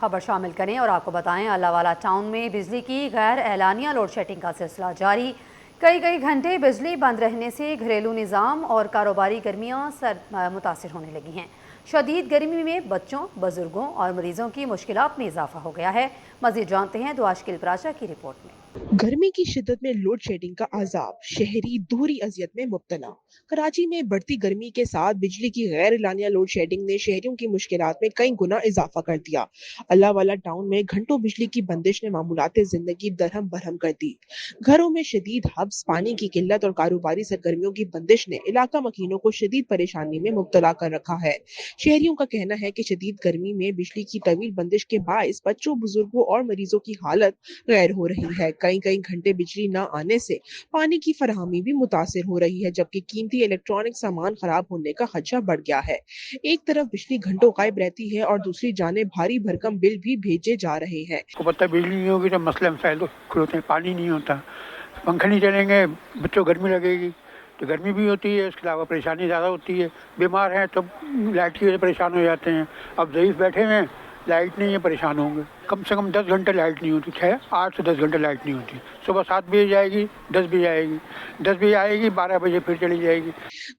خبر شامل کریں اور آپ کو بتائیں اللہ والا ٹاؤن میں بجلی کی غیر اعلانیہ لوڈ شیڈنگ کا سلسلہ جاری۔ کئی گھنٹے بجلی بند رہنے سے گھریلو نظام اور کاروباری گرمیاں متاثر ہونے لگی ہیں۔ شدید گرمی میں بچوں، بزرگوں اور مریضوں کی مشکلات میں اضافہ ہو گیا ہے۔ مزید جانتے ہیں دواشکل پراچا کی رپورٹ میں۔ گرمی کی شدت میں لوڈ شیڈنگ کا عذاب، شہری دوہری اذیت میں مبتلا۔ کراچی میں بڑھتی گرمی کے ساتھ بجلی کی غیر اعلانیہ لوڈ شیڈنگ نے شہریوں کی مشکلات میں کئی گنا اضافہ کر دیا۔ اللہ والا ٹاؤن میں گھنٹوں بجلی کی بندش نے معمولات زندگی درہم برہم کر دی۔ گھروں میں شدید حبس، پانی کی قلت اور کاروباری سرگرمیوں کی بندش نے علاقہ مکینوں کو شدید پریشانی میں مبتلا کر رکھا ہے۔ شہریوں کا کہنا ہے کہ شدید گرمی میں بجلی کی طویل بندش کے باعث بچوں، بزرگوں اور مریضوں کی حالت غیر ہو رہی ہے۔ کئی گھنٹے بجلی نہ آنے سے پانی کی فراہمی بھی متاثر ہو رہی ہے، جبکہ قیمتی الیکٹرانک سامان خراب ہونے کا خدشہ بڑھ گیا ہے۔ ایک طرف بجلی گھنٹوں غائب رہتی ہے اور دوسری جانب بھاری بھرکم بل بھی بھیجے جا رہے ہیں۔ کو پتہ بجلی نہیں ہوگی تو مسئلہ مسائل تو کھلوتے ہیں، پانی نہیں ہوتا، پنکھے نہیں چلیں گے، بچوں کو گرمی لگے گی تو گرمی بھی ہوتی ہے، اس کے علاوہ پریشانی زیادہ ہوتی ہے۔ بیمار ہیں تو لائٹ کی وجہ سے پریشان ہو جاتے ہیں۔ اب ضعیف بیٹھے ہیں، لائٹ نہیں ہے، پریشان ہوں گے۔ کم سے کم 10 گھنٹے لائٹ نہیں ہوتی، 8 سے 10 گھنٹے لائٹ نہیں ہوتی۔ صبح 7 بجے جائے گی، 10 بجے آئے گی، 10 بجے آئے گی، 12 بجے پھر چلی جائے گی۔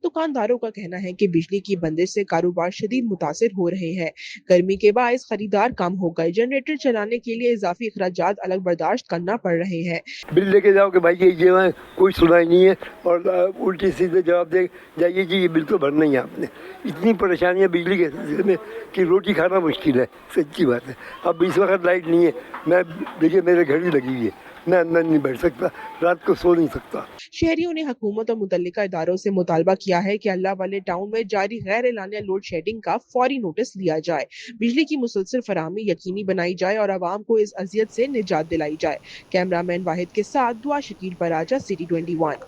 دکانداروں کا کہنا ہے کہ بجلی کی بندش سے کاروبار شدید متاثر ہو رہے ہیں۔ گرمی کے باعث خریدار کم ہو گئے، جنریٹر چلانے کے لیے اضافی اخراجات الگ برداشت کرنا پڑ رہے ہیں۔ بل لے کے جاؤ کہ بھائی یہ کوئی سنائی نہیں ہے، اور الٹی سیدھے جواب دے جائیے جی یہ بل تو بھرنا ہی ہے آپ نے۔ اتنی پریشانیاں بجلی کے سلسلے میں کہ روٹی کھانا مشکل ہے، سچی بات ہے۔ اب اس وقت لائٹ نہیں ہے، میں دیکھیے میرے گھڑی لگی ہوئی ہے، میں اندر نہیں بیٹھ سکتا، رات کو سو نہیں سکتا۔ شہریوں نے حکومت اور متعلقہ اداروں سے مطالبہ کیا ہے کہ اللہ والے ٹاؤن میں جاری غیر اعلانیہ لوڈ شیڈنگ کا فوری نوٹس لیا جائے، بجلی کی مسلسل فراہمی یقینی بنائی جائے اور عوام کو اس اذیت سے نجات دلائی جائے۔ کیمرہ مین واحد کے ساتھ دعا شکیل پراچا، سٹی 21۔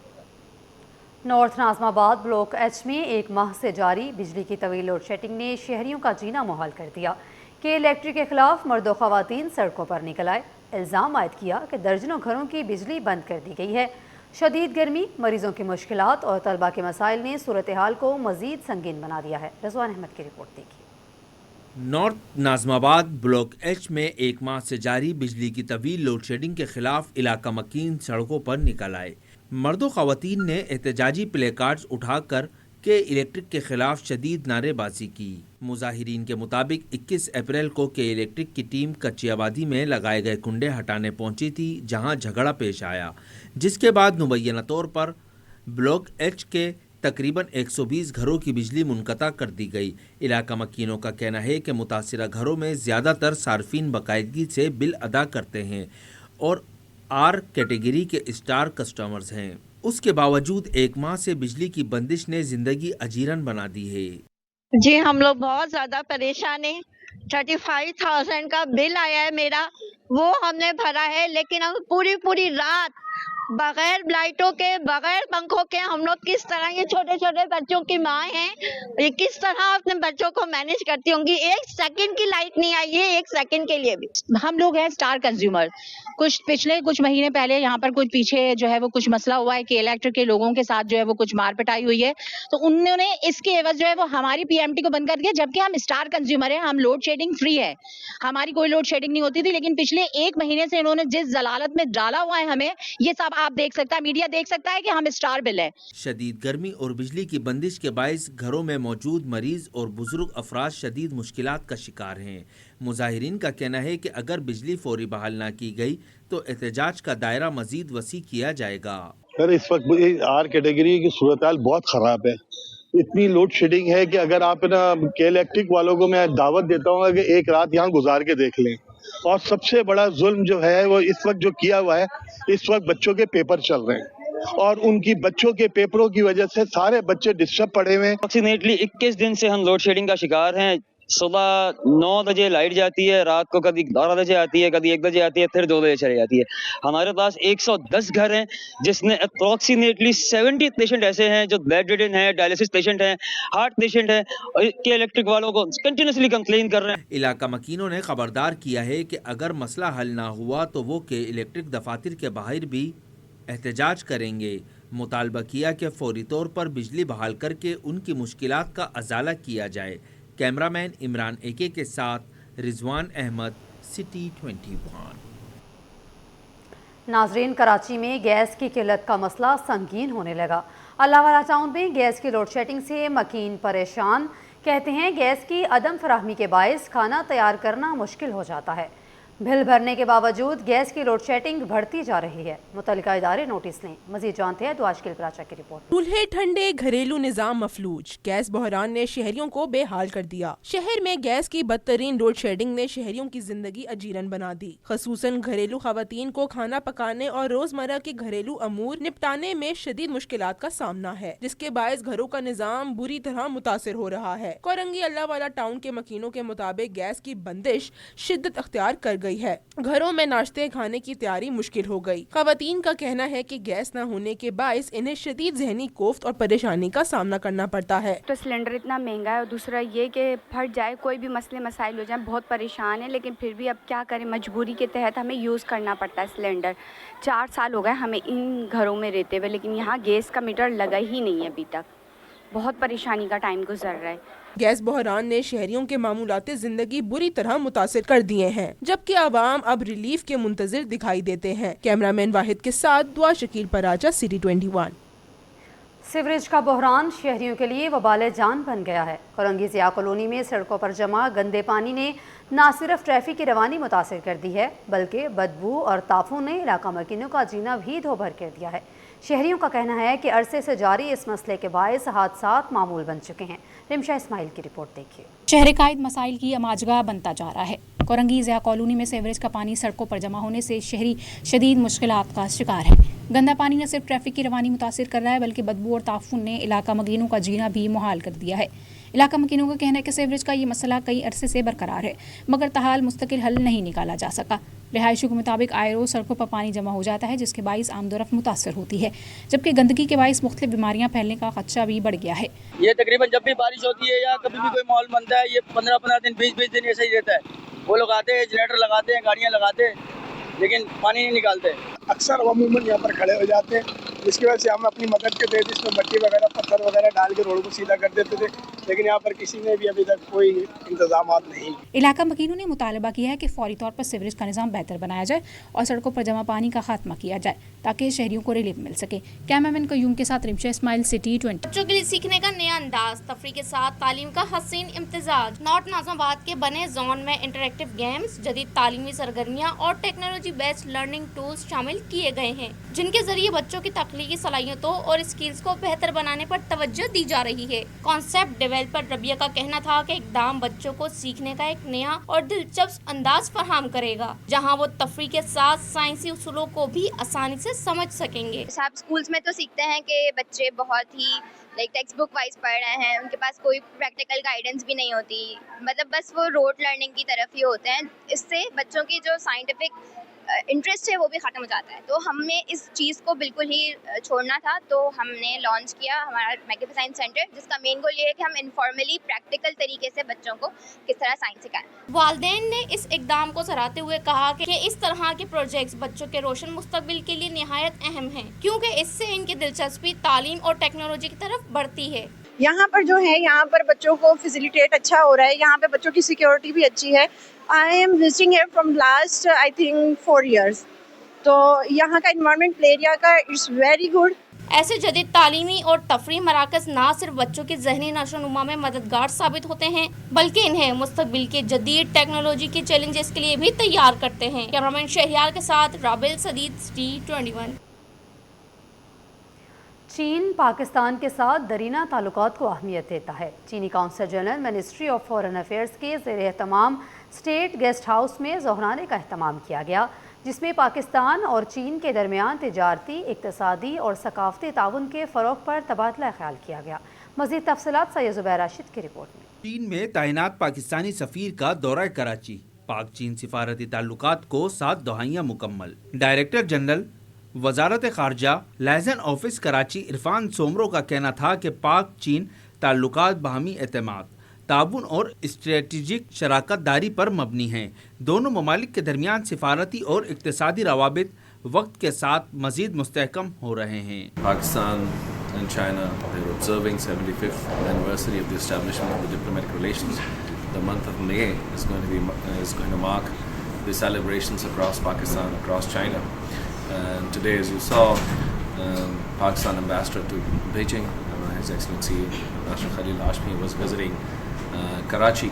نارتھ ناظم آباد بلاک ایچ میں ایک ماہ سے جاری بجلی کی طویل لوڈ شیڈنگ نے شہریوں کا جینا محال کر دیا کہ الیکٹرک کے خلاف مرد و خواتین سڑکوں پر نکل آئے۔ الزام عائد کیا کہ درجنوں گھروں کی بجلی بند کر دی گئی ہے۔ شدید گرمی، مریضوں کی مشکلات اور طلبہ کے مسائل نے صورتحال کو مزید سنگین بنا دیا ہے۔ رضوان احمد کی رپورٹ دیکھیے۔ نارتھ ناظم آباد بلاک ایچ میں ایک ماہ سے جاری بجلی کی طویل لوڈ شیڈنگ کے خلاف علاقہ مکین سڑکوں پر نکل آئے۔ مرد و خواتین نے احتجاجی پلے کارڈز اٹھا کر کے الیکٹرک کے خلاف شدید نعرے بازی کی۔ مظاہرین کے مطابق 21 اپریل کو کے الیکٹرک کی ٹیم کچی آبادی میں لگائے گئے کنڈے ہٹانے پہنچی تھی، جہاں جھگڑا پیش آیا، جس کے بعد مبینہ طور پر بلاک ایچ کے تقریباً 120 گھروں کی بجلی منقطع کر دی گئی۔ علاقہ مکینوں کا کہنا ہے کہ متاثرہ گھروں میں زیادہ تر صارفین باقاعدگی سے بل ادا کرتے ہیں اور آر کیٹیگری کے اسٹار کسٹمرز ہیں۔ اس کے باوجود ایک ماہ سے بجلی کی بندش نے زندگی اجیرن بنا دی ہے۔ جی ہم لوگ بہت زیادہ پریشان ہیں۔ 35,000 کا بل آیا ہے میرا، وہ ہم نے بھرا ہے، لیکن ہم پوری رات بغیر لائٹوں کے، بغیر پنکھوں کے ہم لوگ کس طرح، یہ چھوٹے چھوٹے بچوں کی ماں ہیں، یہ کس طرح اپنے بچوں کو مینج کرتی ہوں گی۔ 1 سیکنڈ کی لائٹ نہیں آئی ہے، 1 سیکنڈ کے لیے بھی۔ ہم لوگ ہیں اسٹار کنزیومر، پچھلے کچھ مہینے پہلے یہاں پر کچھ پیچھے جو ہے وہ کچھ مسئلہ ہوا ہے کہ الیکٹرک کے لوگوں کے ساتھ جو ہے وہ کچھ مار پٹائی ہوئی ہے، تو انہوں نے اس کے عوض جو ہے وہ ہماری پی ایم ٹی کو بند کر دیا، جبکہ ہم اسٹار کنزیومر ہیں، ہم لوڈ شیڈنگ فری ہے، ہماری کوئی لوڈ شیڈنگ نہیں ہوتی تھی، لیکن پچھلے 1 مہینے سے انہوں نے جس ضلالت میں ڈالا ہوا ہے ہمیں، یہ سب آپ دیکھ سکتا ہے، میڈیا دیکھ سکتا ہے کہ ہم اسٹار بل ہے۔ شدید گرمی اور بجلی کی بندش کے باعث گھروں میں موجود مریض اور بزرگ افراد شدید مشکلات کا شکار ہیں۔ مظاہرین کا کہنا ہے کہ اگر بجلی فوری بحال نہ کی گئی تو احتجاج کا دائرہ مزید وسیع کیا جائے گا۔ سر اس وقت آر کیٹیگری کی صورتحال بہت خراب ہے، اتنی لوڈ شیڈنگ ہے کہ اگر آپ نا کے الیکٹرک والوں کو میں دعوت دیتا ہوں کہ ایک رات یہاں گزار کے دیکھ لیں۔ اور سب سے بڑا ظلم جو ہے وہ اس وقت جو کیا ہوا ہے، اس وقت بچوں کے پیپر چل رہے ہیں اور ان کی بچوں کے پیپروں کی وجہ سے سارے بچے ڈسٹرب پڑے ہوئے ہیں۔ اپروکسیمیٹلی 21 دن سے ہم لوڈ شیڈنگ کا شکار ہیں۔ صبح 9 بجے لائٹ جاتی ہے، رات کو کبھی 12 بجے آتی ہے، کبھی 1 بجے آتی ہے، پھر 2 بجے چلی جاتی ہے۔ ہمارے پاس 110 گھر ہیں جس میں اپروکسیمیٹلی 70 پیشنٹ ایسے ہیں جو بیڈ ریڈن ہیں، ڈائلسس پیشنٹ ہیں، ہارٹ پیشنٹ ہیں، اور کے الیکٹرک والوں کو کنٹینیوسلی کمپلین کر رہے ہیں۔ علاقہ مکینوں نے خبردار کیا ہے کہ اگر مسئلہ حل نہ ہوا تو وہ کے الیکٹرک دفاتر کے باہر بھی احتجاج کریں گے۔ مطالبہ کیا کہ فوری طور پر بجلی بحال کر کے ان کی مشکلات کا ازالہ کیا جائے۔ کیمرہ مین عمران AK کے ساتھ رضوان احمد، سٹی 21۔ ناظرین، کراچی میں گیس کی قلت کا مسئلہ سنگین ہونے لگا۔ اللہ والا ٹاؤن میں گیس کی لوڈ شیڈنگ سے مکین پریشان، کہتے ہیں گیس کی عدم فراہمی کے باعث کھانا تیار کرنا مشکل ہو جاتا ہے۔ بل بھرنے کے باوجود گیس کی لوڈ شیڈنگ بڑھتی جا رہی ہے۔ متعلقہ ادارے نوٹس لیں۔ مزید جانتے ہیں دعاش کل پراچا کی رپورٹ۔ چولہے ٹھنڈے، گھریلو نظام مفلوج، گیس بحران نے شہریوں کو بے حال کر دیا۔ شہر میں گیس کی بدترین لوڈ شیڈنگ نے شہریوں کی زندگی اجیرن بنا دی۔ خصوصاً گھریلو خواتین کو کھانا پکانے اور روزمرہ کے گھریلو امور نپٹانے میں شدید مشکلات کا سامنا ہے، جس کے باعث گھروں کا نظام بری طرح متاثر ہو رہا ہے۔ کورنگی اللہ والا ٹاؤن کے مکینوں کے مطابق گیس کی بندش شدت اختیار کر گئی ہے۔ گھروں میں ناشتے کھانے کی تیاری مشکل ہو گئی۔ خواتین کا کہنا ہے کہ گیس نہ ہونے کے باعث انہیں شدید ذہنی کوفت اور پریشانی کا سامنا کرنا پڑتا ہے۔ تو سلنڈر اتنا مہنگا ہے، اور دوسرا یہ کہ پھٹ جائے، کوئی بھی مسئلے مسائل ہو جائیں، بہت پریشان ہے، لیکن پھر بھی اب کیا کریں، مجبوری کے تحت ہمیں یوز کرنا پڑتا ہے سلنڈر۔ 4 سال ہو گئے ہمیں ان گھروں میں رہتے ہوئے، لیکن یہاں گیس کا میٹر لگا ہی نہیں ہے ابھی تک۔ بہت پریشانی کا ٹائم گزر رہا ہے۔ گیس بحران نے شہریوں کے معمولات زندگی بری طرح متاثر کر دیے ہیں، جبکہ عوام اب ریلیف کے منتظر دکھائی دیتے ہیں۔ کیمرہ مین واحد کے ساتھ دعا شکیل پراچا، سٹی 21۔ سیوریج کا بحران شہریوں کے لیے وبال جان بن گیا ہے۔ کورنگی ضیاء کالونی میں سڑکوں پر جمع گندے پانی نے نہ صرف ٹریفک کی روانی متاثر کر دی ہے، بلکہ بدبو اور تافوں نے علاقہ مکینوں کا جینا بھی دھو بھر کر دیا ہے۔ شہریوں کا کہنا ہے کہ عرصے سے جاری اس مسئلے کے باعث حادثات معمول بن چکے ہیں۔ رمشا اسماعیل کی رپورٹ دیکھیے۔ شہر قائد مسائل کی اماجگاہ بنتا جا رہا ہے۔ کورنگی ضیاء کالونی میں سیوریج کا پانی سڑکوں پر جمع ہونے سے شہری شدید مشکلات کا شکار ہے۔ گندا پانی نہ صرف ٹریفک کی روانی متاثر کر رہا ہے، بلکہ بدبو اور تعفن نے علاقہ مکینوں کا جینا بھی محال کر دیا ہے۔ علاقہ مکینوں کا کہنا ہے کہ سیوریج کا یہ مسئلہ کئی عرصے سے برقرار ہے، مگر تاحال مستقل حل نہیں نکالا جا سکا۔ رہائشیوں کے مطابق آئے روز سڑکوں پر پانی جمع ہو جاتا ہے، جس کے باعث آمد و رفت متاثر ہوتی ہے، جبکہ گندگی کے باعث مختلف بیماریاں پھیلنے کا خدشہ بھی بڑھ گیا ہے۔ یہ تقریباً جب بھی بارش ہوتی ہے یا کبھی بھی کوئی ماحول بنتا ہے، یہ 15 دن 20 دن ایسا ہی رہتا ہے۔ وہ لوگ آتے ہیں، جنریٹر لگاتے ہیں، گاڑیاں لگاتے ہیں، لیکن پانی نہیں نکالتے۔ اکثر عموماً یہاں پر کھڑے ہو جاتے ہیں، جس کی وجہ سے ہم اپنی مدد کے تحت اس میں مٹی وغیرہ پتھر وغیرہ ڈال کے روڈ کو سیدھا کر دیتے تھے، لیکن یہاں پر کسی نے بھی ابھی تک کوئی انتظامات نہیں۔ علاقہ مکینوں نے مطالبہ کیا ہے کہ فوری طور پر سیوریج کا نظام بہتر بنایا جائے اور سڑکوں پر جمع پانی کا خاتمہ کیا جائے تاکہ شہریوں کو ریلیف مل سکے۔ کیمرہ مین قیوم کے ساتھ رمشا اسماعیل، سٹی 20۔ بچوں کے لیے سیکھنے کا نیا انداز، تفریح کے ساتھ تعلیم کا حسین امتزاج۔ نارتھ ناظم آباد کے بنے زون میں انٹریکٹیو گیمز، جدید تعلیمی سرگرمیاں اور ٹیکنالوجی بیسڈ لرننگ ٹولز شامل کیے گئے ہیں، جن کے ذریعے بچوں کی تخلیقی صلاحیتوں اور اسکلز کو بہتر بنانے پر توجہ دی جا رہی ہے۔ کانسیپٹ ڈیولپر ربیہ کا کہنا تھا کہ اقدام بچوں کو سیکھنے کا ایک نیا اور دلچسپ انداز فراہم کرے گا، جہاں وہ تفریح کے ساتھ سائنسی اصولوں کو بھی آسانی سے سمجھ سکیں گے۔ صاحب اسکولز میں تو سیکھتے ہیں کہ بچے بہت ہی ٹیکسٹ بک وائز پڑھ رہے ہیں، ان کے پاس کوئی پریکٹیکل گائیڈنس بھی نہیں ہوتی، مطلب بس وہ روٹ لرننگ کی طرف ہی ہوتے ہیں۔ اس سے بچوں کی جو سائنٹیفک انٹرسٹ ہے وہ بھی ختم ہو جاتا ہے۔ تو ہمیں اس چیز کو بالکل ہی چھوڑنا تھا، تو ہم نے لانچ کیا ہمارا میگنیفی سائنس سینٹر، جس کا مین گول یہ ہے کہ ہم انفارملی پریکٹیکل طریقے سے بچوں کو کس طرح سائنس سکھائیں۔ والدین نے اس اقدام کو سراہتے ہوئے کہا کہ اس طرح کے پروجیکٹس بچوں کے روشن مستقبل کے لیے نہایت اہم ہیں، کیونکہ اس سے ان کی دلچسپی تعلیم اور ٹیکنالوجی کی طرف بڑھتی ہے۔ یہاں پر جو ہے، یہاں پر بچوں کو فیسیلیٹیٹ اچھا ہو رہا ہے، یہاں پہ بچوں کی سیکیورٹی بھی اچھی ہے۔ I am visiting here from last I think 4 years، تو یہاں کا انوائرمنٹ ایریا کا اٹس ویری گڈ۔ ایسے جدید تعلیمی اور تفریح مراکز نہ صرف بچوں کی ذہنی نشو و نما میں مددگار ثابت ہوتے ہیں، بلکہ انہیں مستقبل کے جدید ٹیکنالوجی کے چیلنجز کے لیے بھی تیار کرتے ہیں۔ کیمرامین شہریار کے ساتھ رابل سدید، سٹی 21۔ چین پاکستان کے ساتھ دیرینہ تعلقات کو اہمیت دیتا ہے۔ چینی council general ministry of foreign affairs کے زیر اہتمام اسٹیٹ گیسٹ ہاؤس میں ظہرانے کا اہتمام کیا گیا، جس میں پاکستان اور چین کے درمیان تجارتی، اقتصادی اور ثقافتی تعاون کے فروغ پر تبادلہ خیال کیا گیا۔ مزید تفصیلات سید زبیر راشد کی رپورٹ میں۔ چین میں تعینات پاکستانی سفیر کا دورہ کراچی، پاک چین سفارتی تعلقات کو 7 دہائیاں مکمل۔ ڈائریکٹر جنرل وزارت خارجہ لائزن آفس کراچی عرفان سومرو کا کہنا تھا کہ پاک چین تعلقات باہمی اعتماد، تعاون اور اسٹریٹجک شراکت داری پر مبنی ہیں۔ دونوں ممالک کے درمیان سفارتی اور اقتصادی روابط وقت کے ساتھ مزید مستحکم ہو رہے ہیں۔ Pakistan and China, they're observing 75th anniversary of the establishment of the diplomatic relations. the month of May is going to mark the celebrations across Pakistan, across China. And today, as you saw, Pakistan ambassador to Beijing, His Excellency Ambassador Khalil Hashmi, was visiting Karachi.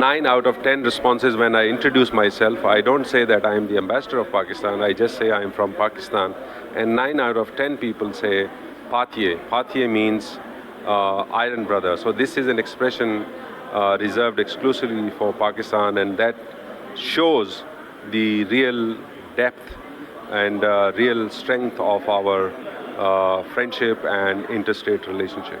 9 out of 10 responses when I introduce myself, I don't say that I am the ambassador of Pakistan, I just say I am from Pakistan. And 9 out of 10 people say Pathiye. Pathiye means iron brother. So this is an expression reserved exclusively for Pakistan, and that shows the real depth and real strength of our friendship and interstate relationship.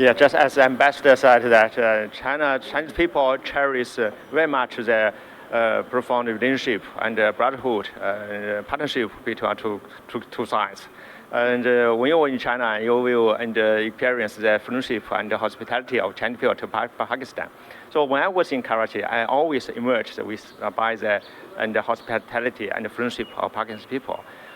Yeah, just as the ambassador said that Chinese people cherish very much their profound relationship and brotherhood partnership between two sides. And when you are in China, you will experience the friendship and the hospitality of Chinese people to Pakistan. So when I was in Karachi, I always emerged by the hospitality and the friendship of Pakistani people.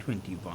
21।